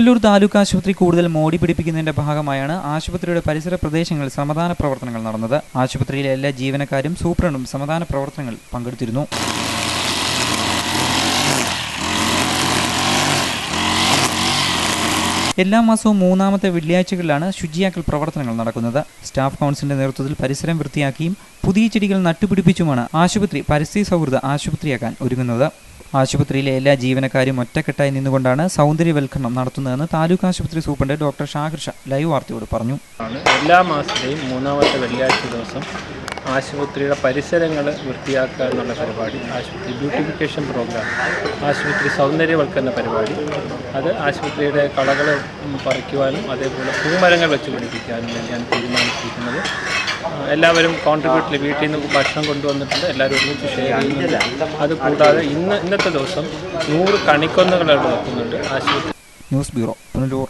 പുനലൂർ താലൂക്ക് ആശുപത്രി കൂടുതൽ മോടി പിടിപ്പിക്കുന്നതിന്റെ ഭാഗമായാണ് ആശുപത്രിയുടെ പരിസര പ്രദേശങ്ങളിൽ സമാധാന പ്രവർത്തനങ്ങൾ നടന്നത്. ആശുപത്രിയിലെ എല്ലാ ജീവനക്കാരും സൂപ്രണ്ടും സമാധാന പ്രവർത്തനങ്ങളിൽ പങ്കെടുത്തിരുന്നു. എല്ലാ മാസവും മൂന്നാമത്തെ വെള്ളിയാഴ്ചകളിലാണ് ശുചിയാക്കൽ പ്രവർത്തനങ്ങൾ നടക്കുന്നത്. സ്റ്റാഫ് കൗൺസിലിന്റെ നേതൃത്വത്തിൽ പരിസരം വൃത്തിയാക്കിയും പുതിയ ചെടികൾ നട്ടുപിടിപ്പിച്ചുമാണ് ആശുപത്രി പരിസ്ഥിതി സൗഹൃദ ആശുപത്രിയാക്കാൻ ഒരുങ്ങുന്നത്. ആശുപത്രിയിലെ എല്ലാ ജീവനക്കാരും ഒറ്റക്കെട്ടായി നിന്നുകൊണ്ടാണ് സൗന്ദര്യവൽക്കരണം നടത്തുന്നതെന്ന് താലൂക്ക് ആശുപത്രി superintendent doctor Shahir Shah live വാർത്തയോട് പറഞ്ഞു. എല്ലാ മാസത്തെയും മൂന്നാമത്തെ വെള്ളിയാഴ്ച ദിവസം ആശുപത്രിയുടെ പരിസരങ്ങൾ വൃത്തിയാക്കുക എന്നുള്ള പരിപാടി, ആശുപത്രി ബ്യൂട്ടിഫിക്കേഷൻ പ്രോഗ്രാം, ആശുപത്രി സൗന്ദര്യവൽക്കരണ പരിപാടി, അത് ആശുപത്രിയുടെ കളകൾ പറിക്കുവാനും അതേപോലെ പൂമരങ്ങൾ വെച്ച് പിടിപ്പിക്കാനും വേണ്ടിയാണ് തീരുമാനിച്ചിരിക്കുന്നത്. എല്ലാവരും കോൺട്രിബ്യൂട്ടിൽ വീട്ടിൽ നിന്ന് ഭക്ഷണം കൊണ്ടുവന്നിട്ടുണ്ട്, എല്ലാവരും ഒരുമിച്ച് ഷെയർ ചെയ്യുന്നുണ്ട്. അതുകൂടാതെ ഇന്നത്തെ ദിവസം 100 കണിക്കൊന്നകൾ അവിടെ വെക്കുന്നുണ്ട് ആശുപത്രി. News bureau, Punalur.